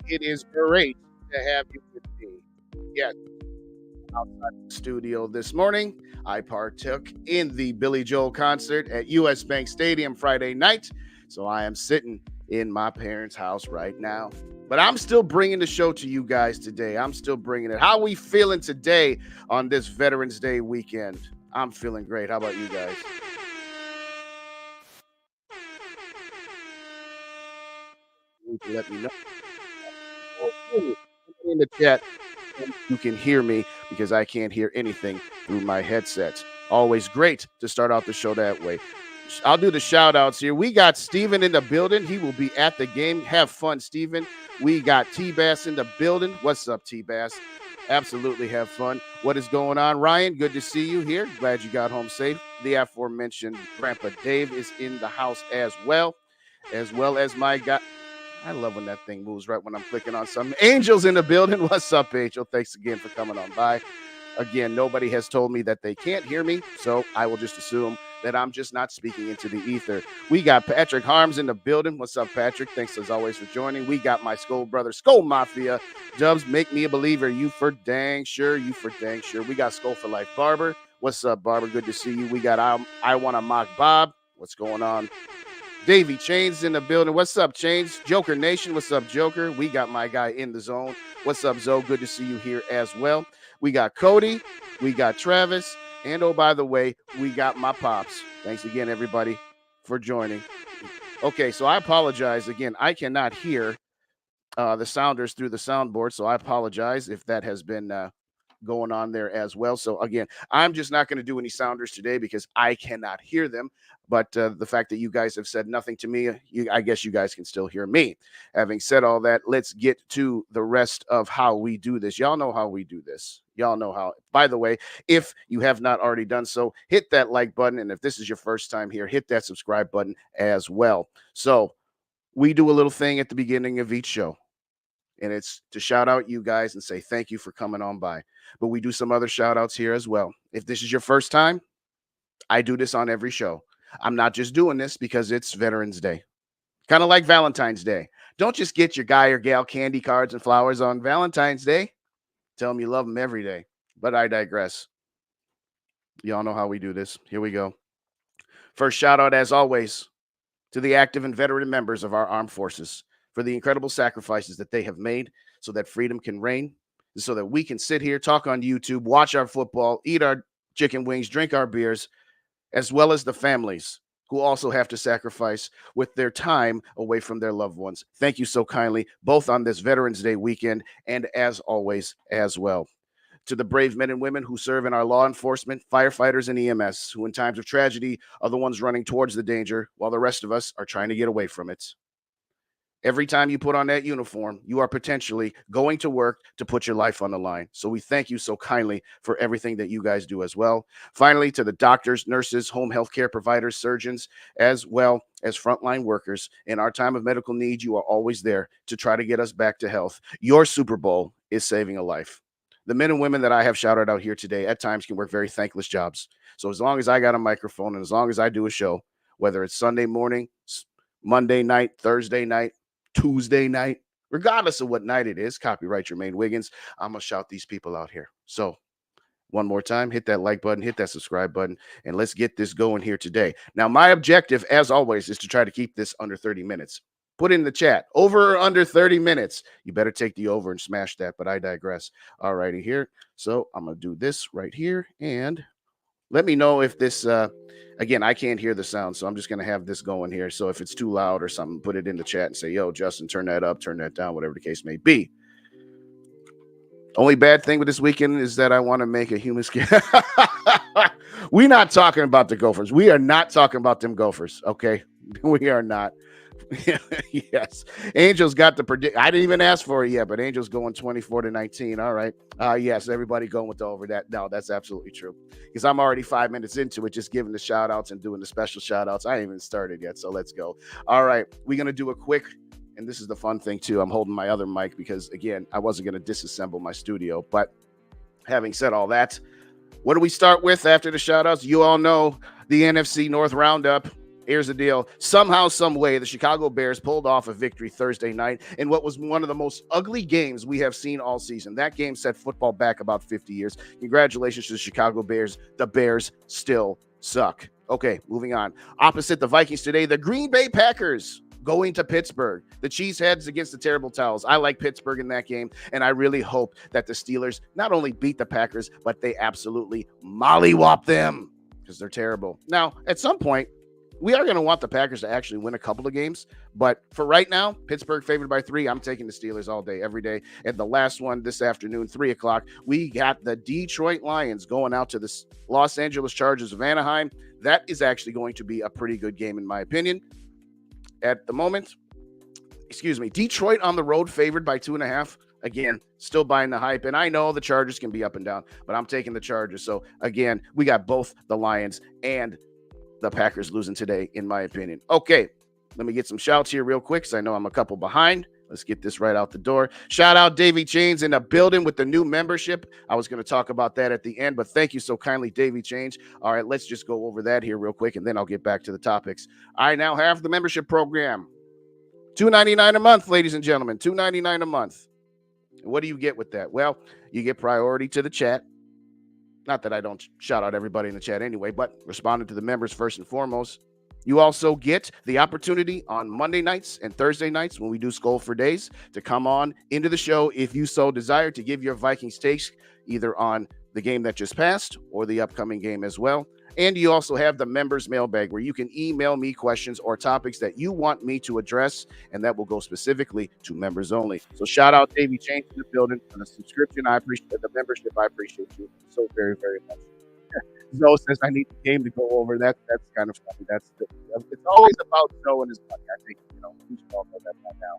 It is great to have you with me. Yes, outside the studio this morning, I partook in the Billy Joel concert at US Bank Stadium Friday night. So I am sitting in my parents' house right now. But I'm still bringing the show to you guys today. I'm still bringing it. How we feeling today on this Veterans Day weekend? I'm feeling great. How about you guys? Let me know in the chat. You can hear me because I can't hear anything through my headsets. Always great to start out the show that way. I'll do the shout outs here. We got Steven in the building. He will be at the game. Have fun, Steven. We got T Bass in the building. What's up, T Bass? Absolutely have fun. What is going on, Ryan? Good to see you here. Glad you got home safe. The aforementioned Grandpa Dave is in the house as well as my guy. I love when that thing moves right when I'm clicking on something. Angel's in the building. What's up, Angel? Thanks again for coming on by. Again, nobody has told me that they can't hear me, so I will just assume that I'm just not speaking into the ether. We got Patrick Harms in the building. What's up, Patrick? Thanks as always for joining. We got my SKOL brother, SKOL Mafia. Dubs, make me a believer. You for dang sure. You for dang sure. We got SKOL for Life Barber. What's up, Barber? Good to see you. We got I Want to Mock Bob. What's going on? Davey Chains in the building. What's up, Chains? Joker Nation. What's up, Joker? We got my guy in the zone. What's up, Zoe? Good to see you here as well. We got Cody. We got Travis. And oh, by the way, we got my pops. Thanks again, everybody, for joining. Okay, so I apologize. Again, I cannot hear the sounders through the soundboard, so I apologize if that has been going on there as well. So again, I'm just not going to do any sounders today because I cannot hear them. But the fact that you guys have said nothing to me, I guess you guys can still hear me. Having said all that, let's get to the rest of how we do this. Y'all know how we do this. Y'all know how. By the way, if you have not already done so, hit that like button. And if this is your first time here, hit that subscribe button as well. So we do a little thing at the beginning of each show. And it's to shout out you guys and say thank you for coming on by. But we do some other shout outs here as well. If this is your first time, I do this on every show. I'm not just doing this because it's Veterans Day. Kind of like Valentine's Day. Don't just get your guy or gal candy cards and flowers on Valentine's Day. Tell them you love them every day. But I digress. Y'all know how we do this. Here we go. First shout out, as always, to the active and veteran members of our armed forces for the incredible sacrifices that they have made so that freedom can reign, so that we can sit here, talk on YouTube, watch our football, eat our chicken wings, drink our beers, as well as the families who also have to sacrifice with their time away from their loved ones. Thank you so kindly, both on this Veterans Day weekend and as always as well. To the brave men and women who serve in our law enforcement, firefighters, and EMS, who in times of tragedy are the ones running towards the danger while the rest of us are trying to get away from it. Every time you put on that uniform, you are potentially going to work to put your life on the line. So we thank you so kindly for everything that you guys do as well. Finally, to the doctors, nurses, home health care providers, surgeons, as well as frontline workers. In our time of medical need, you are always there to try to get us back to health. Your Super Bowl is saving a life. The men and women that I have shouted out here today at times can work very thankless jobs. So as long as I got a microphone and as long as I do a show, whether it's Sunday morning, Monday night, Thursday night, Tuesday night, regardless of what night it is, copyright Jermaine Wiggins, I'm going to shout these people out here. So one more time, hit that like button, hit that subscribe button, and let's get this going here today. Now, my objective, as always, is to try to keep this under 30 minutes. Put in the chat, over or under 30 minutes. You better take the over and smash that, but I digress. All righty here. So I'm going to do this right here, and let me know if this, again, I can't hear the sound, so I'm just going to have this going here. So if it's too loud or something, put it in the chat and say, yo, Justin, turn that up, turn that down, whatever the case may be. Only bad thing with this weekend is that I want to make a human skin. We're not talking about the Gophers. We are not talking about them Gophers, okay? We are not. Yes. Angels got the predict. I didn't even ask for it yet, but Angels going 24-19. All right. Yes, everybody going with the over that. No, that's absolutely true. Because I'm already 5 minutes into it, just giving the shout outs and doing the special shout outs. I ain't even started yet. So let's go. All right. We're going to do a quick, and this is the fun thing too. I'm holding my other mic because again, I wasn't going to disassemble my studio. But having said all that, what do we start with after the shout outs? You all know the NFC North Roundup. Here's the deal. Somehow, some way, the Chicago Bears pulled off a victory Thursday night in what was one of the most ugly games we have seen all season. That game set football back about 50 years. Congratulations to the Chicago Bears. The Bears still suck. Okay, moving on. Opposite the Vikings today, the Green Bay Packers going to Pittsburgh. The Cheeseheads against the Terrible Towels. I like Pittsburgh in that game, and I really hope that the Steelers not only beat the Packers, but they absolutely mollywop them because they're terrible. Now, at some point, we are going to want the Packers to actually win a couple of games, but for right now, Pittsburgh favored by 3. I'm taking the Steelers all day, every day. And the last one this afternoon, 3 o'clock, we got the Detroit Lions going out to the Los Angeles Chargers of Anaheim. That is actually going to be a pretty good game, in my opinion. At the moment, Detroit on the road favored by 2.5. Again, still buying the hype. And I know the Chargers can be up and down, but I'm taking the Chargers. So again, we got both the Lions and the Packers losing today, in my opinion. Okay, let me get some shouts here real quick because I know I'm a couple behind. Let's get this right out the door. Shout out Davey Chains in the building with the new membership. I was going to talk about that at the end, but thank you so kindly, Davey Chains. All right, let's just go over that here real quick, and then I'll get back to the topics. I now have the membership program. $2.99 a month, ladies and gentlemen. $2.99 a month. And what do you get with that? Well, you get priority to the chat. Not that I don't shout out everybody in the chat anyway, but responding to the members first and foremost. You also get the opportunity on Monday nights and Thursday nights when we do SKOL for Days to come on into the show if you so desire to give your Vikings takes either on the game that just passed or the upcoming game as well. And you also have the members mailbag where you can email me questions or topics that you want me to address, and that will go specifically to members only. So shout out Davey Chain in the building for the subscription. I appreciate the membership. I appreciate you so very, very much. Zoe says I need the game to go over. That's kind of funny. It's always about Zoe and his money. I think we should all know that by now.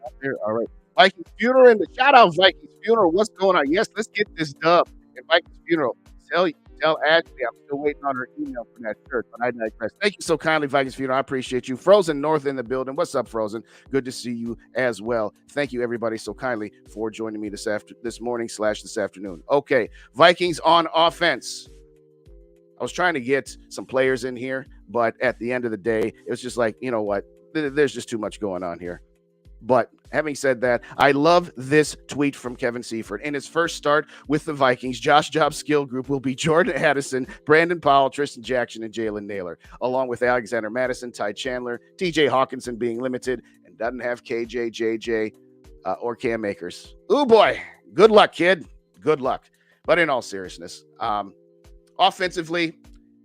Out there. All right. Vikings Funeral in the shout out Vikings Funeral. What's going on? Yes, let's get this dub in Vikings Funeral. Tell Ashley I'm still waiting on her email for that shirt, but I digress. Thank you so kindly, Vikings Funeral. I appreciate you. Frozen North in the building. What's up, Frozen? Good to see you as well. Thank you, everybody, so kindly for joining me this morning / this afternoon. Okay, Vikings on offense. I was trying to get some players in here, but at the end of the day, it was just like, you know what? There's just too much going on here. But having said that, I love this tweet from Kevin Seifert. In his first start with the Vikings, Josh Dobbs' skill group will be Jordan Addison, Brandon Powell, Tristan Jackson, and Jalen Naylor, along with Alexander Madison, Ty Chandler, TJ Hawkinson being limited, and doesn't have KJ, JJ, or Cam Akers. Ooh, boy. Good luck, kid. Good luck. But in all seriousness, offensively,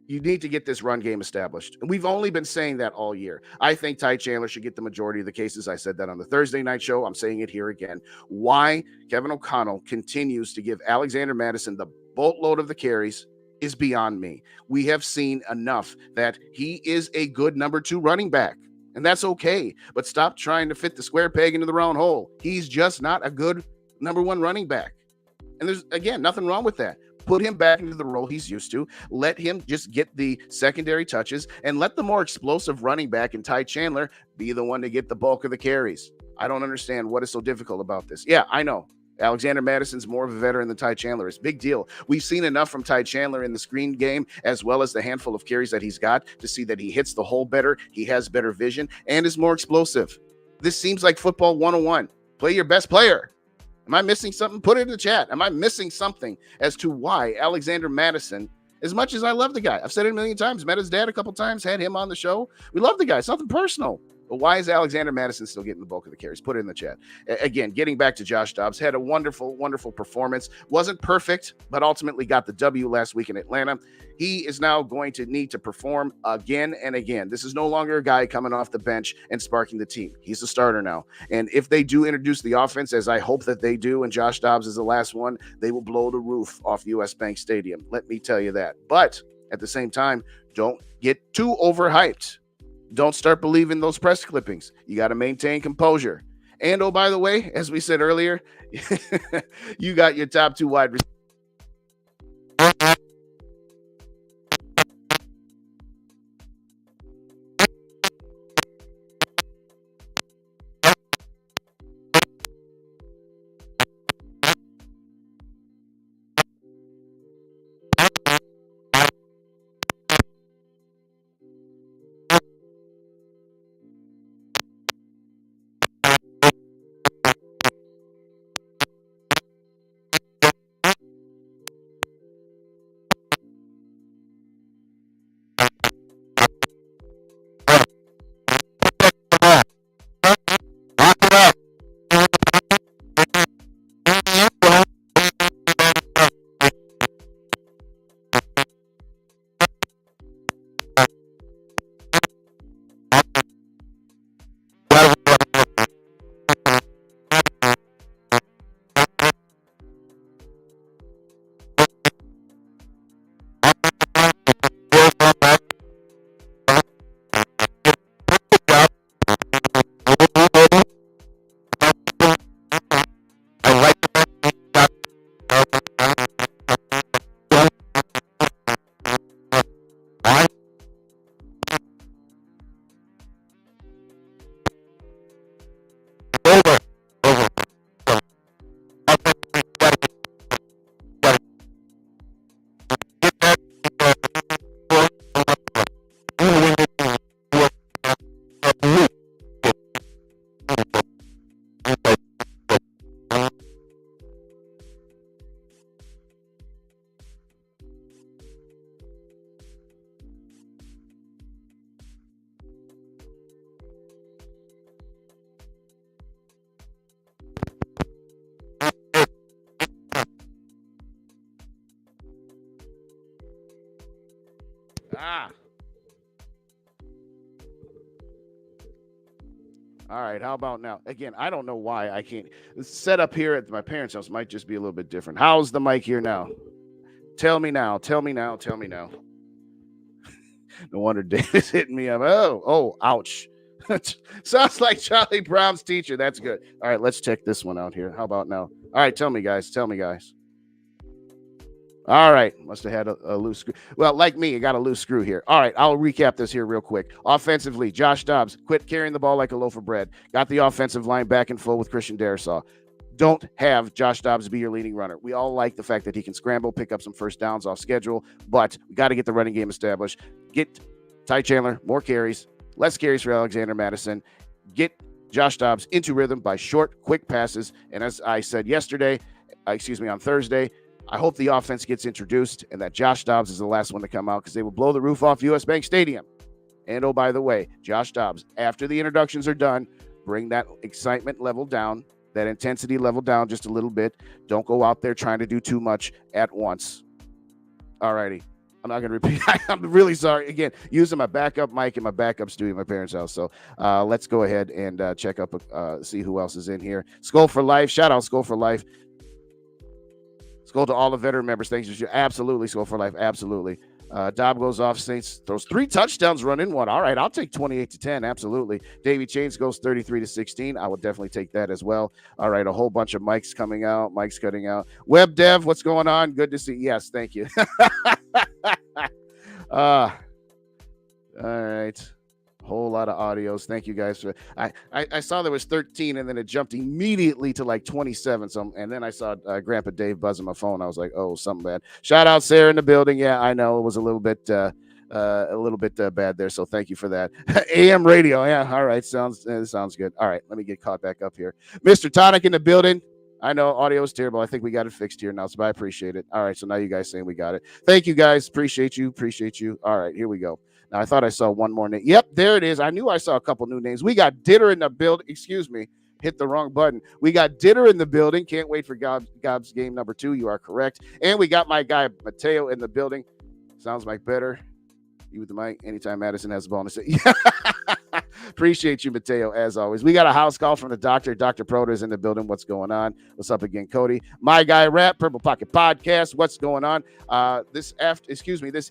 you need to get this run game established. And we've only been saying that all year. I think Ty Chandler should get the majority of the cases. I said that on the Thursday night show. I'm saying it here again. Why Kevin O'Connell continues to give Alexander Madison the boatload of the carries is beyond me. We have seen enough that he is a good number 2 running back. And that's okay. But stop trying to fit the square peg into the round hole. He's just not a good number 1 running back. And there's, again, nothing wrong with that. Put him back into the role he's used to. Let him just get the secondary touches and let the more explosive running back in Ty Chandler be the one to get the bulk of the carries. I don't understand what is so difficult about this. Yeah, I know. Alexander Madison's more of a veteran than Ty Chandler is. Big deal. We've seen enough from Ty Chandler in the screen game as well as the handful of carries that he's got to see that he hits the hole better, he has better vision, and is more explosive. This seems like football 101. Play your best player. Am I missing something? Put it in the chat. Am I missing something as to why Alexander Madison, as much as I love the guy, I've said it a million times, met his dad a couple times, had him on the show. We love the guy. It's nothing personal. But why is Alexander Madison still getting the bulk of the carries? Put it in the chat. Again, getting back to Josh Dobbs, had a wonderful, wonderful performance. Wasn't perfect, but ultimately got the W last week in Atlanta. He is now going to need to perform again and again. This is no longer a guy coming off the bench and sparking the team. He's a starter now. And if they do introduce the offense, as I hope that they do, and Josh Dobbs is the last one, they will blow the roof off US Bank Stadium. Let me tell you that. But at the same time, don't get too overhyped. Don't start believing those press clippings. You got to maintain composure. And, oh, by the way, as we said earlier, you got your top 2 wide receivers. Ah. All right, how about now? Again, I don't know why I can't. The setup here at my parents' house might just be a little bit different. How's the mic here now? Tell me now. Tell me now. Tell me now. No wonder David's hitting me up. Ouch. Sounds like Charlie Brown's teacher. That's good. All right, let's check this one out here. How about now? All right, tell me, guys. Tell me, guys. All right. Must have had a loose screw. Well, like me, I got a loose screw here. All right. I'll recap this here real quick. Offensively, Josh Dobbs quit carrying the ball like a loaf of bread. Got the offensive line back in full with Christian Darrisaw. Don't have Josh Dobbs be your leading runner. We all like the fact that he can scramble, pick up some first downs off schedule, but we got to get the running game established. Get Ty Chandler more carries, less carries for Alexander Madison. Get Josh Dobbs into rhythm by short, quick passes. And as I said on Thursday, I hope the offense gets introduced and that Josh Dobbs is the last one to come out because they will blow the roof off US Bank Stadium. And oh, by the way, Josh Dobbs, after the introductions are done, bring that excitement level down, that intensity level down just a little bit. Don't go out there trying to do too much at once. All righty. I'm not going to repeat. I'm really sorry. Again, using my backup mic in my backup studio at my parents' house. So let's go ahead and check up, see who else is in here. SKOL for life. Shout out SKOL for life. SKOL to all the veteran members. Thanks for absolutely SKOL for life. Absolutely. Dobb goes off. Saints throws 3 touchdowns, run in 1. All right, I'll take 28-10. Absolutely. Davey Chains goes 33-16. I will definitely take that as well. All right, a whole bunch of mics coming out. Mics cutting out. Web Dev, what's going on? Good to see. Yes, thank you. All right. Whole lot of audios. Thank you guys for. I saw there was 13, and then it jumped immediately to like 27. And then I saw Grandpa Dave buzzing my phone. I was like, oh, something bad. Shout out Sarah in the building. Yeah, I know it was a little bit bad there. So thank you for that. AM radio. Yeah. All right. Sounds good. All right. Let me get caught back up here. Mr. Tonic in the building. I know audio is terrible. I think we got it fixed here now, so I appreciate it. All right. So now you guys saying we got it. Thank you guys. Appreciate you. All right. Here we go. Now, I thought I saw one more name. Yep, there it is. I knew I saw a couple new names. We got Ditter in the building. Excuse me. Hit the wrong button. We got Ditter in the building. Can't wait for Gob's game number 2. You are correct. And we got my guy, Mateo, in the building. Sounds like better. You with the mic. Anytime Madison has the ball. Appreciate you, Mateo, as always. We got a house call from the doctor. Dr. Proder is in the building. What's going on? What's up again, Cody? My guy, Rap, Purple Pocket Podcast. What's going on? This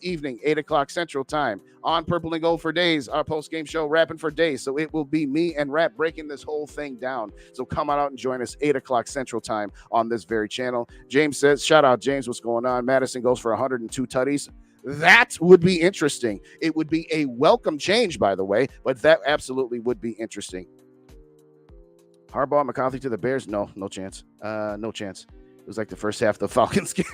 evening, 8 o'clock Central Time on Purple and Gold for Days, our post-game show, Rapping for Days. So it will be me and Rap breaking this whole thing down. So come on out and join us 8 o'clock Central Time on this very channel. James says, shout out, James. What's going on? Madison goes for 102 tutties. That would be interesting. It would be a welcome change, by the way, but that absolutely would be interesting. Harbaugh, McCarthy to the Bears? No chance. No chance. It was like the first half of the Falcons game.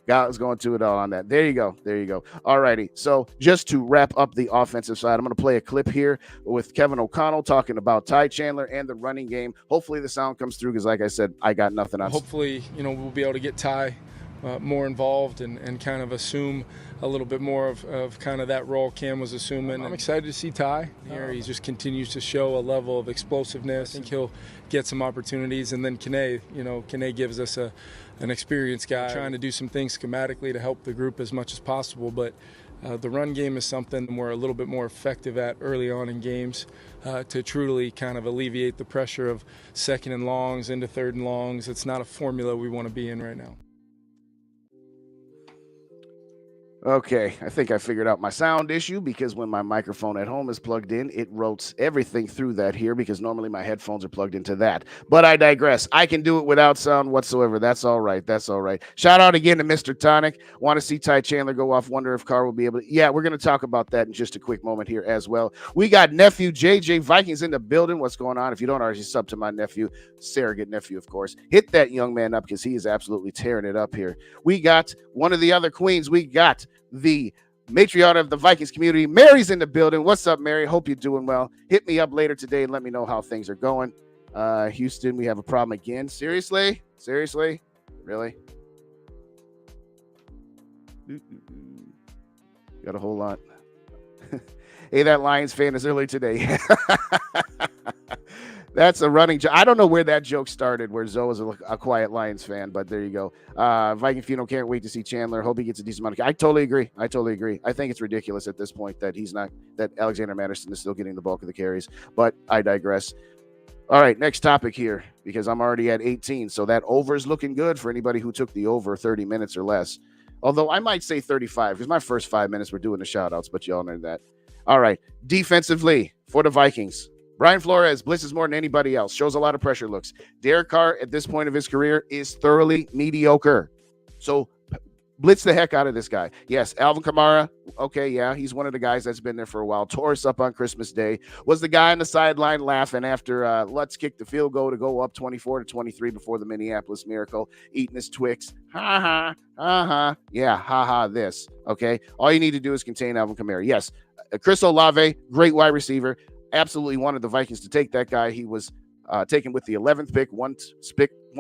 God was going to it all on that. There you go. All righty. So just to wrap up the offensive side, I'm going to play a clip here with Kevin O'Connell talking about Ty Chandler and the running game. Hopefully the sound comes through because, like I said, I got nothing on. Hopefully, we'll be able to get Ty more involved and kind of assume a little bit more of kind of that role Cam was assuming. I'm excited to see Ty here. He just continues to show a level of explosiveness. I think he'll get some opportunities. And then Kene gives us an experienced guy trying to do some things schematically to help the group as much as possible. But the run game is something we're a little bit more effective at early on in games to truly kind of alleviate the pressure of second and longs into third and longs. It's not a formula we want to be in right now. Okay, I think I figured out my sound issue because when my microphone at home is plugged in, it rotates everything through that here because normally my headphones are plugged into that. But I digress. I can do it without sound whatsoever. That's all right. Shout out again to Mr. Tonic. Want to see Ty Chandler go off. Wonder if Carr will be able to. Yeah, we're going to talk about that in just a quick moment here as well. We got nephew JJ Vikings in the building. What's going on? If you don't already sub to my nephew, surrogate nephew, of course, hit that young man up because he is absolutely tearing it up here. We got one of the other queens. We got the matriarch of the Vikings community. Mary's in the building. What's up, Mary? Hope you're doing well. Hit me up later today and let me know how things are going. Houston, we have a problem again. Seriously? Really? Got a whole lot. Hey, that Lions fan is early today. That's a running joke. I don't know where that joke started, where Zoe is a quiet Lions fan, but there you go. Viking Fino can't wait to see Chandler. Hope he gets a decent amount of. I totally agree. I think it's ridiculous at this point that that Alexander Matterson is still getting the bulk of the carries, but I digress. All right, next topic here, because I'm already at 18, so that over is looking good for anybody who took the over 30 minutes or less. Although I might say 35, because my first 5 minutes we're doing the shout-outs, but y'all know that. All right, defensively for the Vikings. Brian Flores blitzes more than anybody else, shows a lot of pressure looks. Derek Carr, at this point of his career, is thoroughly mediocre. So blitz the heck out of this guy. Yes, Alvin Kamara, okay, yeah, he's one of the guys that's been there for a while. Tore us up on Christmas Day. Was the guy on the sideline laughing after Lutz kicked the field goal to go up 24-23 before the Minneapolis Miracle, eating his Twix. Ha ha, yeah, ha ha this, okay? All you need to do is contain Alvin Kamara. Yes, Chris Olave, great wide receiver. Absolutely wanted the Vikings to take that guy. He was taken with the 11th pick, one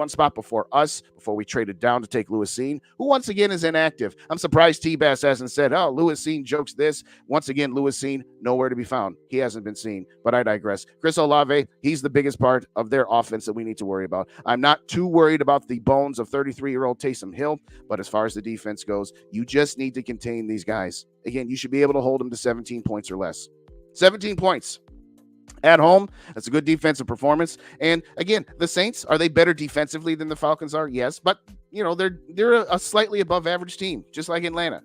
spot before us, before we traded down to take Lewis Cine, who once again is inactive. I'm surprised T-Bass hasn't said, oh, Lewis Cine jokes this. Once again, Lewis Cine, nowhere to be found. He hasn't been seen, but I digress. Chris Olave, he's the biggest part of their offense that we need to worry about. I'm not too worried about the bones of 33-year-old Taysom Hill, but as far as the defense goes, you just need to contain these guys. Again, you should be able to hold them to 17 points or less. 17 points. At home, that's a good defensive performance. And again, the Saints, are they better defensively than the Falcons are? Yes, but you know, they're a slightly above average team, just like Atlanta.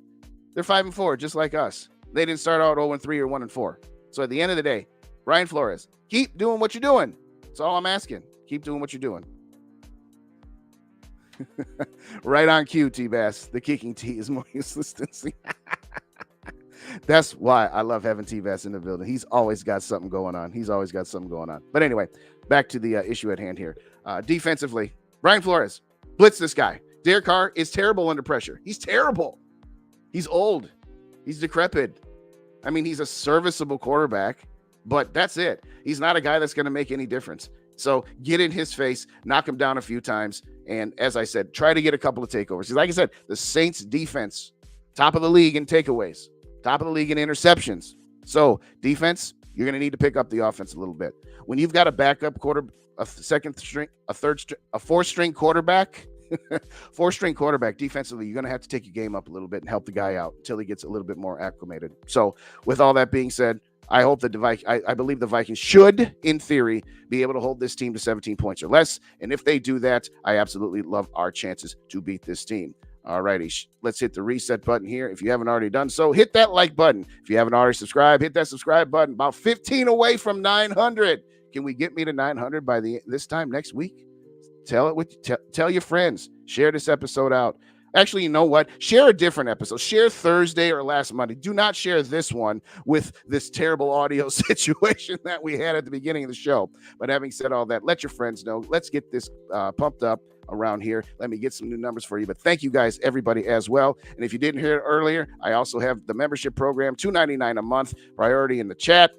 They're 5-4, just like us. They didn't start out 0-3 or 1-4. So at the end of the day, Brian Flores, keep doing what you're doing. That's all I'm asking. Keep doing what you're doing. Right on cue, T-Bass. The kicking T is more useless than C. That's why I love having T-Bass in the building. He's always got something going on. But anyway, back to the issue at hand here. Defensively, Brian Flores, blitz this guy. Derek Carr is terrible under pressure. He's terrible. He's old. He's decrepit. I mean, he's a serviceable quarterback, but that's it. He's not a guy that's going to make any difference. So get in his face, knock him down a few times, and as I said, try to get a couple of takeovers. Like I said, the Saints defense, top of the league in takeaways. Top of the league in interceptions. So defense, you're going to need to pick up the offense a little bit. When you've got a backup a four-string quarterback, four-string quarterback defensively, you're going to have to take your game up a little bit and help the guy out until he gets a little bit more acclimated. So with all that being said, I hope that I believe the Vikings should, in theory, be able to hold this team to 17 points or less. And if they do that, I absolutely love our chances to beat this team. All righty, let's hit the reset button here. If you haven't already done so, hit that like button. If you haven't already subscribed, hit that subscribe button. About 15 away from 900. Can we get me to 900 by this time next week? Tell your friends. Share this episode out. Actually, you know what? Share a different episode. Share Thursday or last Monday. Do not share this one with this terrible audio situation that we had at the beginning of the show. But having said all that, let your friends know. Let's get this pumped up around here. Let me get some new numbers for you. But thank you guys, everybody, as well. And if you didn't hear it earlier, I also have the membership program, $2.99 a month, priority in the chat,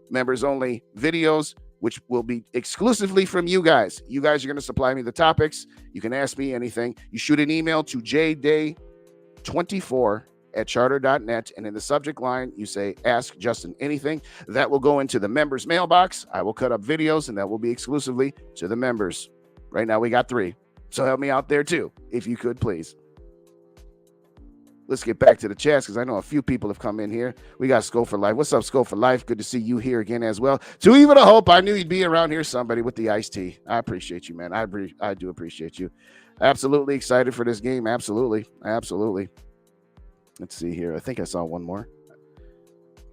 members only videos, which will be exclusively from you guys. You guys are going to supply me the topics. You can ask me anything. You shoot an email to jday24@charter.net, and in the subject line, you say, ask Justin anything. That will go into the members' mailbox. I will cut up videos, and that will be exclusively to the members. Right now, we got 3. So help me out there, too, if you could, please. Let's get back to the chats because I know a few people have come in here. We got SKOL for Life. What's up, SKOL for Life? Good to see you here again as well. To even a hope, I knew you'd be around here, somebody with the iced tea. I appreciate you, man. I do appreciate you. Absolutely excited for this game. Absolutely. Let's see here. I think I saw one more.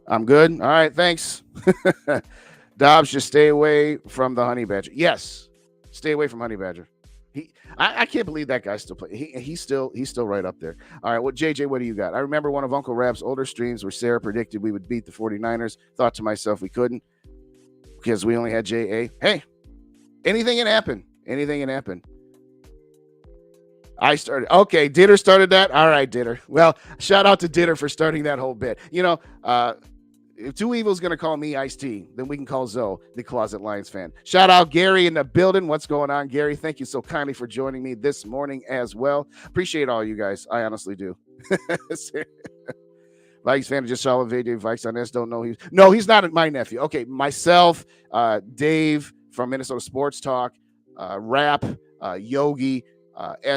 I'm good. All right, thanks. Dobbs, just stay away from the honey badger. Yes, stay away from honey badger. I can't believe that guy's still playing. He's still right up there. All right, JJ, what do you got? I remember one of Uncle Rab's older streams where Sarah predicted we would beat the 49ers. Thought to myself we couldn't because we only had JA. Hey, anything can happen. I started. Okay, Ditter started that. All right, Ditter. Well, shout out to Ditter for starting that whole bit. You know, if Two Evil's going to call me Ice T, then we can call Zoe the Closet Lions fan. Shout out Gary in the building. What's going on, Gary? Thank you so kindly for joining me this morning as well. Appreciate all you guys. I honestly do. Vikings fan just saw a video. Vikes on this don't know he's not my nephew. Okay, myself, Dave, from Minnesota Sports Talk, Rap, Yogi,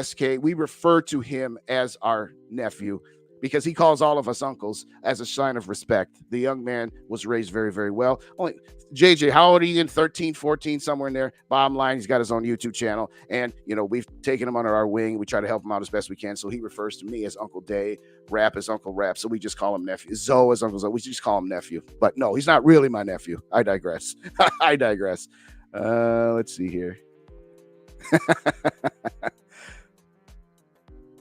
SK. We refer to him as our nephew because he calls all of us uncles as a sign of respect. The young man was raised very, very well. Only JJ, how old are you? In 13, 14, somewhere in there. Bottom line, he's got his own YouTube channel. And, we've taken him under our wing. We try to help him out as best we can. So he refers to me as Uncle Day, Rap as Uncle Rap. So we just call him nephew. Zoe as Uncle Zoe. We just call him nephew. But no, he's not really my nephew. I digress. I digress. Let's see here.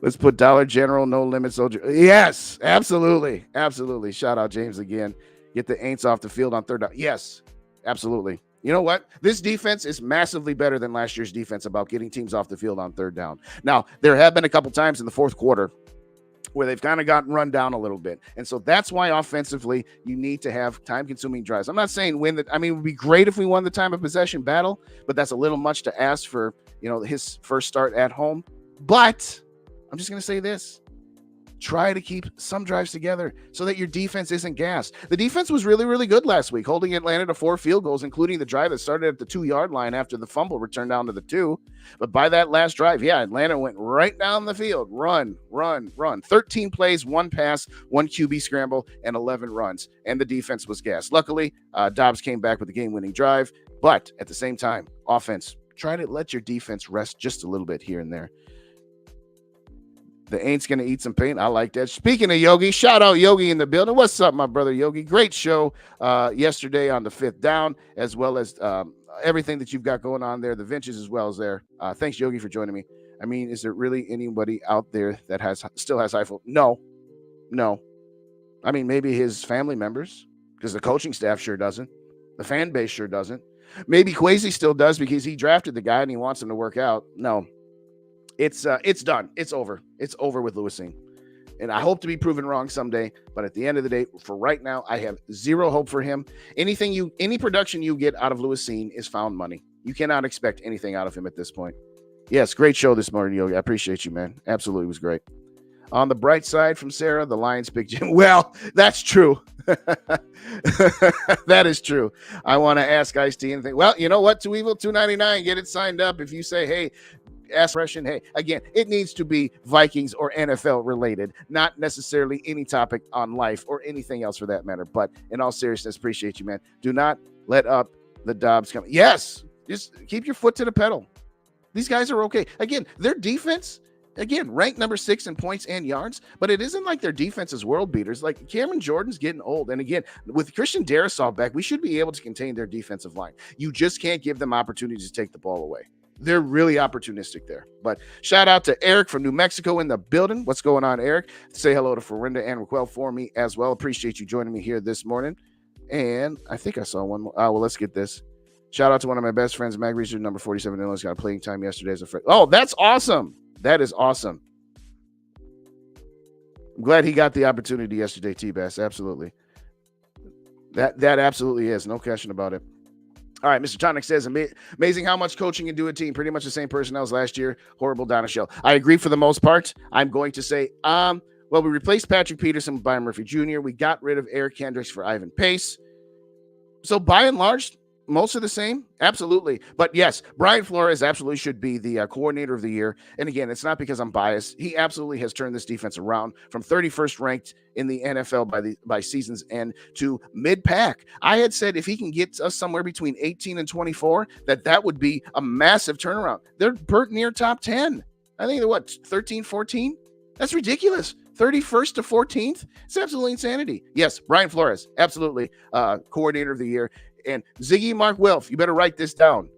Let's put Dollar General, no limit soldier. Yes, absolutely. Absolutely. Shout out James again. Get the Aints off the field on third down. Yes, absolutely. You know what? This defense is massively better than last year's defense about getting teams off the field on third down. Now, there have been a couple times in the fourth quarter where they've kind of gotten run down a little bit. And so that's why offensively you need to have time-consuming drives. I'm not saying it would be great if we won the time of possession battle, but that's a little much to ask for, his first start at home. But I'm just going to say this. Try to keep some drives together so that your defense isn't gassed. The defense was really, really good last week, holding Atlanta to 4 field goals, including the drive that started at the 2-yard line after the fumble returned down to the 2. But by that last drive, Atlanta went right down the field. Run. 13 plays, 1 pass, 1 QB scramble, and 11 runs. And the defense was gassed. Luckily, Dobbs came back with a game-winning drive. But at the same time, offense, try to let your defense rest just a little bit here and there. The Aints going to eat some paint. I like that. Speaking of Yogi, shout out Yogi in the building. What's up, my brother Yogi? Great show yesterday on the 5th down, as well as everything that you've got going on there, the Vinches as well as there. Thanks, Yogi, for joining me. I mean, is there really anybody out there that still has iPhone? No. I mean, maybe his family members, because the coaching staff sure doesn't. The fan base sure doesn't. Maybe Kwesi still does because he drafted the guy and he wants him to work out. No. It's done. It's over. It's over with Lewisine. And I hope to be proven wrong someday. But at the end of the day, for right now, I have zero hope for him. Any production you get out of Lewisine is found money. You cannot expect anything out of him at this point. Yes, great show this morning, Yogi. I appreciate you, man. Absolutely was great. On the bright side from Sarah, the Lions picked Jim. Well, that's true. That is true. I want to ask Ice-T anything. Well, you know what? 2 Evil 299. Get it signed up. If you say, hey, ask question. Hey, again, it needs to be Vikings or NFL related, not necessarily any topic on life or anything else for that matter. But in all seriousness, appreciate you, man. Do not let up the Dobbs come. Yes, just keep your foot to the pedal. These guys are okay. Again, their defense, ranked number 6 in points and yards, but it isn't like their defense is world beaters. Like Cameron Jordan's getting old. And again, with Christian Darrisaw back, we should be able to contain their defensive line. You just can't give them opportunities to take the ball away. They're really opportunistic there. But shout out to Eric from New Mexico in the building. What's going on, Eric? Say hello to Florinda and Raquel for me as well. Appreciate you joining me here this morning. And I think I saw one more. Well, let's get this. Shout out to one of my best friends, Mag Research, number 47 in Illinois. Got a playing time yesterday as a friend. Oh, that's awesome. That is awesome. I'm glad he got the opportunity yesterday, T-Bass. Absolutely. That absolutely is. No question about it. All right, Mr. Tonic says, amazing how much coaching can do a team. Pretty much the same personnel as last year. Horrible Donna Shell. I agree for the most part. I'm going to say, well, we replaced Patrick Peterson with Byron Murphy Jr. We got rid of Eric Kendricks for Ivan Pace. So by and large, most of the same. Absolutely. But yes, Brian Flores absolutely should be the coordinator of the year. And again, it's not because I'm biased. He absolutely has turned this defense around from 31st ranked in the NFL by season's end to mid-pack. I had said if he can get us somewhere between 18 and 24, that would be a massive turnaround. They're near top 10. I think they're 13, 14? That's ridiculous. 31st to 14th? It's absolutely insanity. Yes, Brian Flores, absolutely coordinator of the year. And Ziggy Mark Wilf, you better write this down.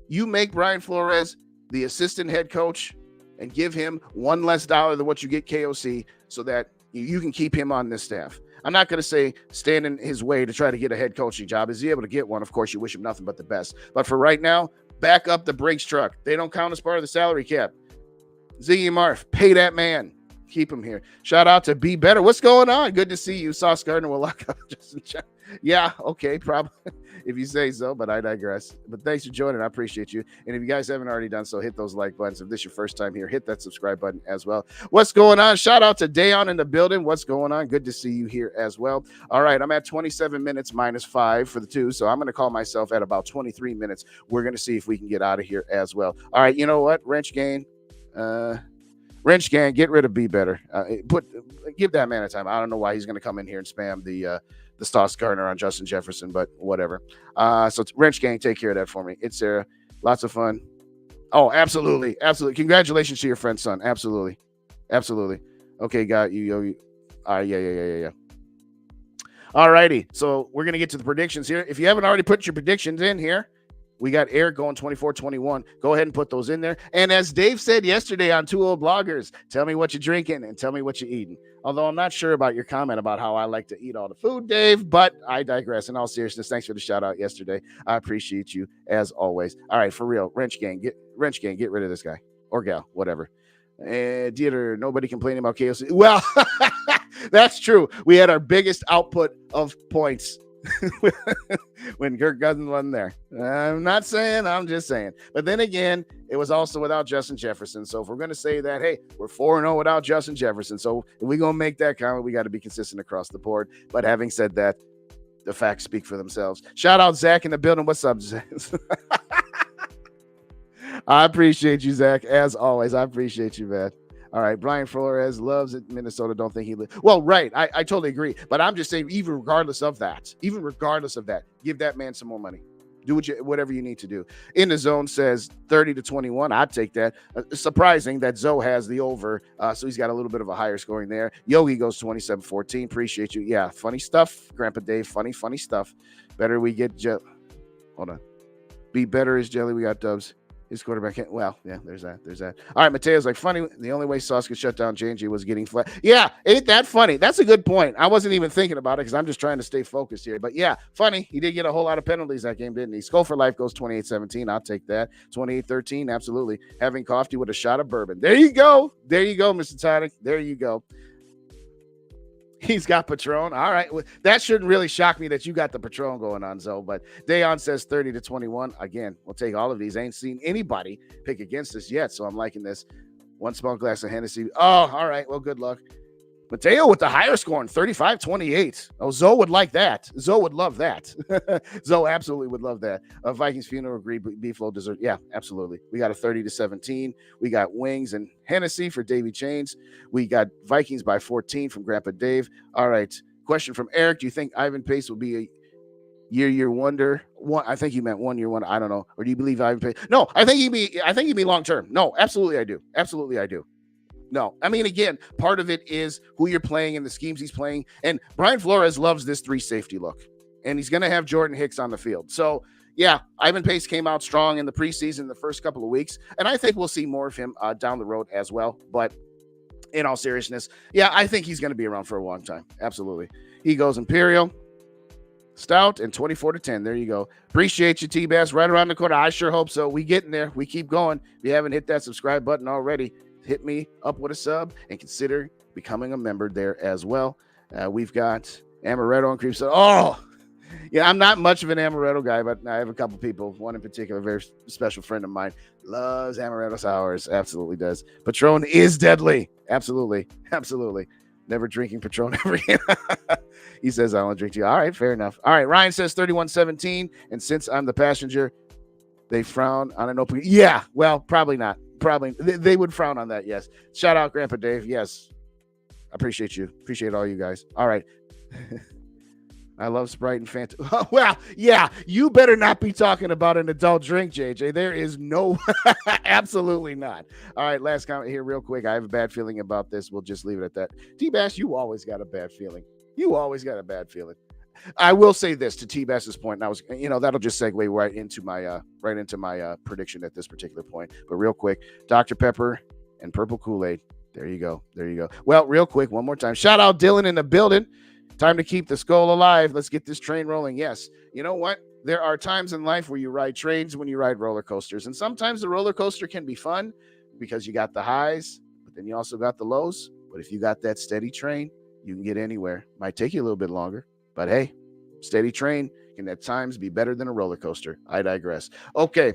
You make Brian Flores the assistant head coach and give him $1 less than what you get KOC so that you can keep him on this staff. I'm not going to say stand in his way to try to get a head coaching job. Is he able to get one? Of course, you wish him nothing but the best. But for right now, back up the Brinks truck. They don't count as part of the salary cap. Ziggy Marf, pay that man. Keep him here. Shout out to Be Better. What's going on? Good to see you. Sauce Gardner will lock up Justin. Yeah, okay, probably if you say so, but I digress. But thanks for joining. I appreciate you. And if you guys haven't already done so, hit those like buttons. If this is your first time here, hit that subscribe button as well. What's going on? Shout out to Dayon in the building. What's going on? Good to see you here as well. All right, I'm at 27 minutes minus 5 for the 2, so I'm going to call myself at about 23 minutes. We're going to see if we can get out of here as well. All right, you know what? Wrench Gang, get rid of Be Better. Give that man a time. I don't know why he's going to come in here and spam the Sauce Gardner on Justin Jefferson, but whatever. So Wrench Gang, take care of that for me. It's Sarah. Lots of fun. Oh, absolutely. Absolutely. Congratulations to your friend's son. Absolutely. Absolutely. Okay, got you. Yeah. All righty. So we're going to get to the predictions here. If you haven't already put your predictions in here, we got Eric going 24-21. Go ahead and put those in there. And as Dave said yesterday on Two Old Bloggers, tell me what you're drinking and tell me what you're eating. Although I'm not sure about your comment about how I like to eat all the food, Dave, but I digress. In all seriousness, thanks for the shout out yesterday. I appreciate you as always. All right, for real, Wrench Gang, get rid of this guy or gal, whatever. Dieter, nobody complaining about KOC. Well, that's true. We had our biggest output of points when Kirk Cousins wasn't there. I'm not saying, I'm just saying. But then again, it was also without Justin Jefferson. So if we're going to say that, hey, we're 4-0 without Justin Jefferson. So if we're going to make that comment, we got to be consistent across the board. But having said that, the facts speak for themselves. Shout out Zach in the building. What's up, Zach? I appreciate you, Zach. As always, I appreciate you, man. All right, Brian Flores loves it. Minnesota. Don't think he lives. Well, right. I totally agree. But I'm just saying, even regardless of that, give that man some more money. Do whatever you need to do. In the Zone says 30-21. I'd take that. Surprising that Zoe has the over, so he's got a little bit of a higher scoring there. Yogi goes 27-14. Appreciate you. Yeah, funny stuff, Grandpa Dave. Funny stuff. Better we get hold on. Be Better is Jelly. We got Dubs. His quarterback can't. Well, yeah, there's that. All right, Mateo's like, funny. The only way Sauce could shut down J&J was getting flat. Yeah, ain't that funny? That's a good point. I wasn't even thinking about it because I'm just trying to stay focused here. But yeah, funny. He did get a whole lot of penalties that game, didn't he? SKOL for life goes 28-17. I'll take that. 28-13, absolutely. Having coffee with a shot of bourbon. There you go, Mr. Tonic. There you go. He's got Patron. All right. Well, that shouldn't really shock me that you got the Patron going on, Zoe. But Dayon says 30-21. Again, we'll take all of these. I ain't seen anybody pick against us yet, so I'm liking this. One small glass of Hennessy. Oh, all right. Well, good luck. Mateo with the higher scoring, 35-28. Oh, Zoe would like that. Zoe would love that. Zoe absolutely would love that. Vikings funeral agree beefalo dessert. Yeah, absolutely. We got a 30-17. We got wings and Hennessy for Davy Chains. We got Vikings by 14 from Grandpa Dave. All right. Question from Eric. Do you think Ivan Pace will be a year wonder? I think he meant 1 year wonder. I don't know. Or do you believe Ivan Pace? No, I think he'd be long term. No, absolutely I do. Absolutely I do. No, I mean, again, part of it is who you're playing and the schemes he's playing. And Brian Flores loves this 3 safety look, and he's going to have Jordan Hicks on the field. So, yeah, Ivan Pace came out strong in the preseason, the first couple of weeks, and I think we'll see more of him down the road as well. But in all seriousness, yeah, I think he's going to be around for a long time. Absolutely. He goes Imperial, Stout, and 24-10. There you go. Appreciate you, T-Bass. Right around the corner. I sure hope so. We getting there. We keep going. If you haven't hit that subscribe button already, hit me up with a sub and consider becoming a member there as well. We've got Amaretto and Cream Soda. Oh, yeah, I'm not much of an Amaretto guy, but I have a couple people. One in particular, a very special friend of mine, loves Amaretto sours. Absolutely does. Patron is deadly. Absolutely. Never drinking Patron ever again. He says, I don't drink to you. All right, fair enough. All right, Ryan says 31-17. And since I'm the passenger, they frown on an open. Yeah, well, probably not. Probably they would frown on that. Yes. Shout out Grandpa Dave. Yes. I appreciate you. Appreciate all you guys. All right. I love Sprite and Fanta. Well, yeah, you better not be talking about an adult drink, JJ. There is no, absolutely not. All right. Last comment here real quick. I have a bad feeling about this. We'll just leave it at that. T-Bass, you always got a bad feeling. I will say this to T-Bass's point, and I was, that'll just segue right into my prediction at this particular point. But real quick, Dr. Pepper and Purple Kool-Aid. There you go. Well, real quick, one more time. Shout out Dylan in the building. Time to keep the SKOL alive. Let's get this train rolling. Yes. You know what? There are times in life where you ride trains, when you ride roller coasters. And sometimes the roller coaster can be fun because you got the highs, but then you also got the lows. But if you got that steady train, you can get anywhere. Might take you a little bit longer, but hey, steady train can at times be better than a roller coaster. I digress. Okay,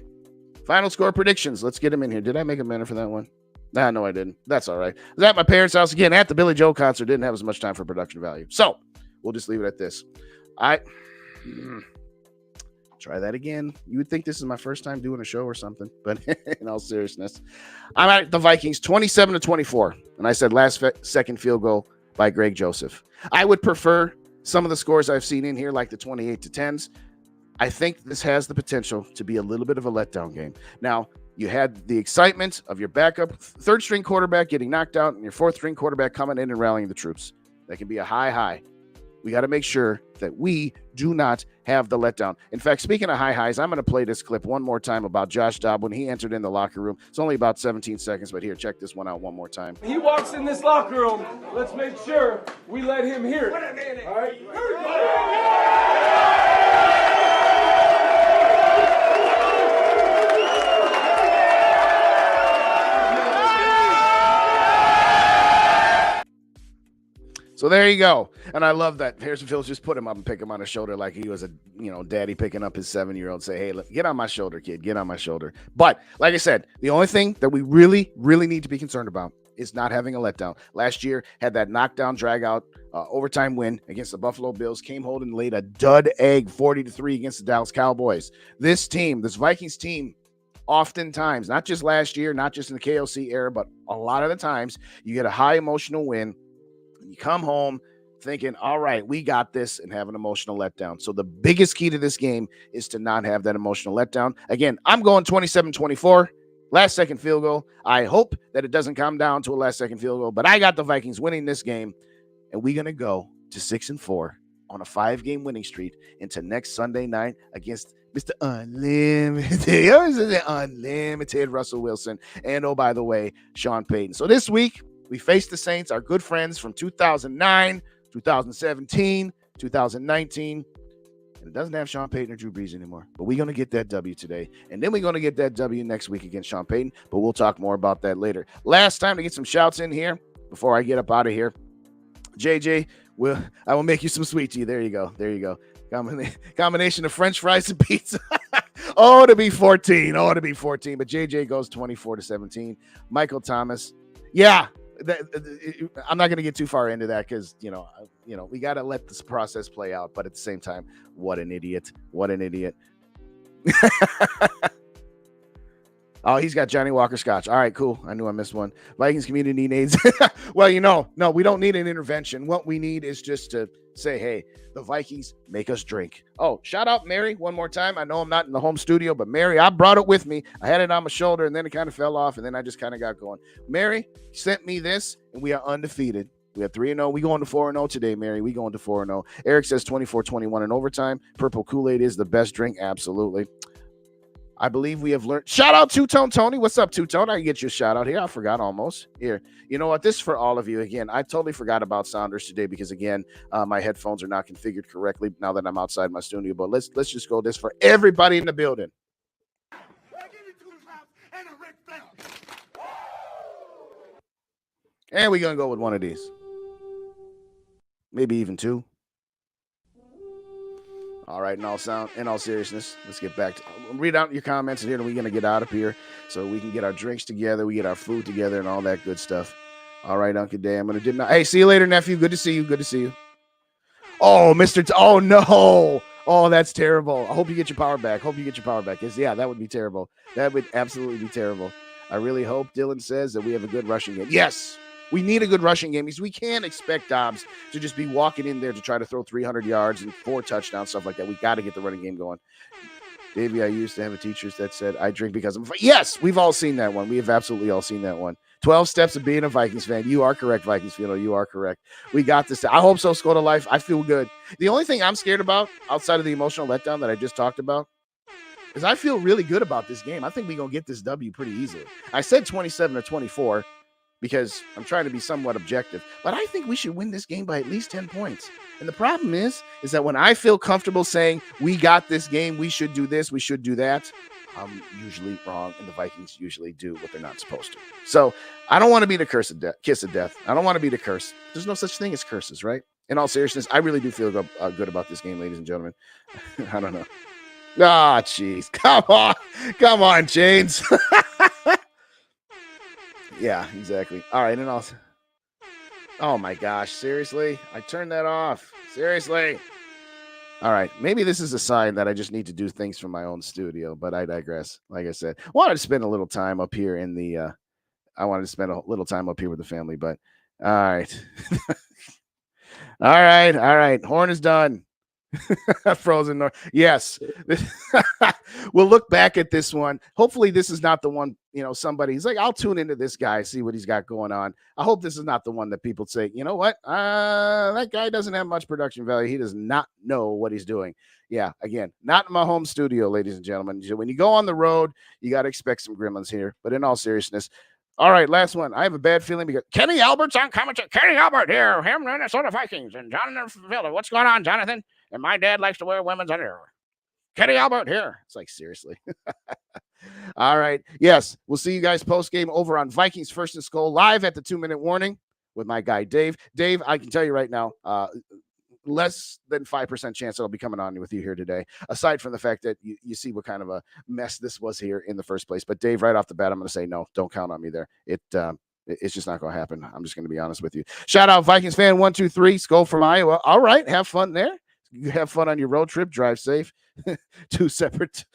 final score predictions. Let's get them in here. Did I make a minute for that one? Nah, no, I didn't. That's all right. I was at my parents' house again at the Billy Joel concert. Didn't have as much time for production value. So we'll just leave it at this. Try that again. You would think this is my first time doing a show or something, but in all seriousness, I'm at the Vikings 27-24. And I said last second field goal by Greg Joseph. I would prefer some of the scores I've seen in here, like the 28-10s. I think this has the potential to be a little bit of a letdown game. Now, you had the excitement of your backup third string quarterback getting knocked out and your fourth string quarterback coming in and rallying the troops. That can be a high. We got to make sure that we do not have the letdown. In fact, speaking of high highs, I'm going to play this clip one more time about Josh Dobbs when he entered in the locker room. It's only about 17 seconds, but here, check this one out one more time. He walks in this locker room. Let's make sure we let him hear it. All right? Here we go. So there you go. And I love that Harrison Phillips just put him up and pick him on his shoulder like he was a, daddy picking up his 7-year-old. Say, hey, get on my shoulder, kid. Get on my shoulder. But like I said, the only thing that we really, really need to be concerned about is not having a letdown. Last year had that knockdown, drag out, overtime win against the Buffalo Bills. Came home and laid a dud egg 40-3 against the Dallas Cowboys. This Vikings team, oftentimes, not just last year, not just in the KOC era, but a lot of the times, you get a high emotional win. You come home thinking, all right, we got this, and have an emotional letdown. So the biggest key to this game is to not have that emotional letdown. Again, I'm going 27-24, last second field goal. I hope that it doesn't come down to a last second field goal, but I got the Vikings winning this game, and we're going to go to 6-4 on a 5-game winning streak into next Sunday night against Mr. Unlimited Russell Wilson. And, oh, by the way, Sean Payton. So this week, we face the Saints, our good friends from 2009, 2017, 2019. And it doesn't have Sean Payton or Drew Brees anymore. But we're going to get that W today. And then we're going to get that W next week against Sean Payton. But we'll talk more about that later. Last time to get some shouts in here before I get up out of here. JJ, I will make you some sweet tea. There you go. Combination of French fries and pizza. to be 14. But JJ goes 24-17. Michael Thomas. Yeah. I'm not going to get too far into that because, we got to let this process play out. But at the same time, what an idiot. Oh, he's got Johnny Walker Scotch. All right, cool. I knew I missed one. Vikings community needs. Well, no, we don't need an intervention. What we need is just to say, hey, the Vikings make us drink. Oh, shout out Mary one more time. I know I'm not in the home studio, but Mary, I brought it with me. I had it on my shoulder, and then it kind of fell off, and then I just kind of got going. Mary sent me this, and we are undefeated. We have 3-0. We going to 4-0 today, Mary. We going to 4-0. Eric says 24-21 in overtime. Purple Kool-Aid is the best drink. Absolutely. I believe we have learned. Shout out Two-Tone Tony. What's up, Two-Tone? I can get you a shout out here. I forgot almost. Here. You know what? This is for all of you. Again, I totally forgot about Sounders today because, again, my headphones are not configured correctly now that I'm outside my studio. But let's just go this for everybody in the building. And we're going to go with one of these. Maybe even two. All right, in all seriousness, let's get back to read out your comments, and then we're going to get out of here so we can get our drinks together, we get our food together, and all that good stuff. All right, Uncle Dan, I'm going to deny. Hey, see you later, nephew. Good to see you. Oh, oh, no. Oh, that's terrible. I hope you get your power back. Yeah, that would be terrible. That would absolutely be terrible. I really hope Dylan says that we have a good rushing game. Yes. We need a good rushing game because we can't expect Dobbs to just be walking in there to try to throw 300 yards and 4 touchdowns, stuff like that. We got to get the running game going. Davey, I used to have a teacher that said, I drink because I'm. Yes, we've all seen that one. We have absolutely all seen that one. 12 steps of being a Vikings fan. You are correct, Vikings fan. You are correct. We got this. I hope so. SKOL to life. I feel good. The only thing I'm scared about outside of the emotional letdown that I just talked about is I feel really good about this game. I think we're going to get this W pretty easily. I said 27-24. Because I'm trying to be somewhat objective. But I think we should win this game by at least 10 points. And the problem is that when I feel comfortable saying we got this game, we should do this, we should do that, I'm usually wrong, and the Vikings usually do what they're not supposed to. So I don't want to be the kiss of death. I don't want to be the curse. There's no such thing as curses, right? In all seriousness, I really do feel good about this game, ladies and gentlemen. I don't know. Ah, jeez. Come on, James. Yeah, exactly. All right, and also, oh my gosh, seriously? I turned that off. Seriously. All right, maybe this is a sign that I just need to do things from my own studio, but I digress. Like I said, wanted to spend a little time up here in the I wanted to spend a little time up here with the family, but all right. All right. Horn is done. Frozen North. Yes. We'll look back at this one. Hopefully, this is not the one, somebody's like, I'll tune into this guy, see what he's got going on. I hope this is not the one that people say, you know what? That guy doesn't have much production value. He does not know what he's doing. Yeah, again, not in my home studio, ladies and gentlemen. When you go on the road, you got to expect some gremlins here. But in all seriousness, all right, last one. I have a bad feeling because Kenny Albert's on commentary. Kenny Albert here, him, Minnesota Vikings, and Jonathan Philly. What's going on, Jonathan? And my dad likes to wear women's underwear. Kenny Albert here. It's like, seriously. All right. Yes, we'll see you guys post-game over on Vikings First and SKOL live at the 2-minute warning with my guy, Dave. Dave, I can tell you right now, less than 5% chance I'll be coming on with you here today, aside from the fact that you see what kind of a mess this was here in the first place. But Dave, right off the bat, I'm going to say no, don't count on me there. It's just not going to happen. I'm just going to be honest with you. Shout out Vikings fan 123, SKOL from Iowa. All right, have fun there. You have fun on your road trip. Drive safe. Two separate.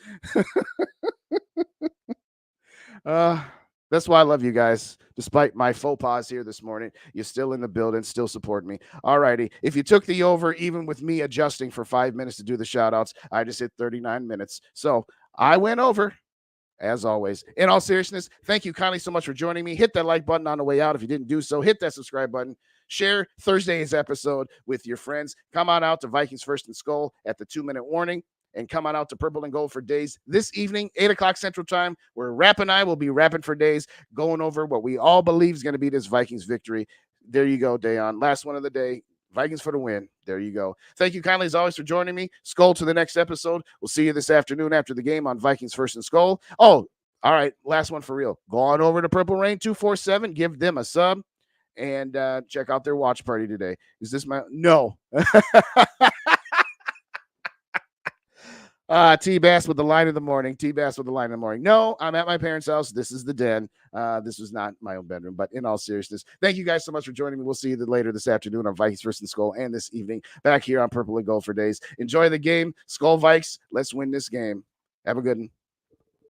That's why I love you guys. Despite my faux pas here this morning, you're still in the building, still supporting me. All righty. If you took the over, even with me adjusting for 5 minutes to do the shout outs, I just hit 39 minutes. So I went over. As always, in all seriousness, thank you kindly so much for joining me. Hit that like button on the way out. If you didn't do so, hit that subscribe button. Share Thursday's episode with your friends. Come on out to Vikings First and SKOL at the 2-minute warning, and come on out to Purple and Gold for Days this evening, 8 o'clock Central Time, where Rap and I will be rapping for days, going over what we all believe is going to be this Vikings victory. There you go, Dayon. Last one of the day. Vikings for the win. There you go. Thank you kindly as always for joining me. SKOL to the next episode. We'll see you this afternoon after the game on Vikings First and SKOL. Oh, all right. Last one for real. Go on over to Purple Rain 247. Give them a sub and check out their watch party today. Is this my no? T-Bass with the line of the morning. T-Bass with the line of the morning. No, I'm at my parents' house. This is the den. This was not my own bedroom. But in all seriousness, thank you guys so much for joining me. We'll see you later this afternoon on Vikings First and SKOL, and this evening back here on Purple and Gold for Days. Enjoy the game. SKOL Vikes. Let's win this game. Have a good one.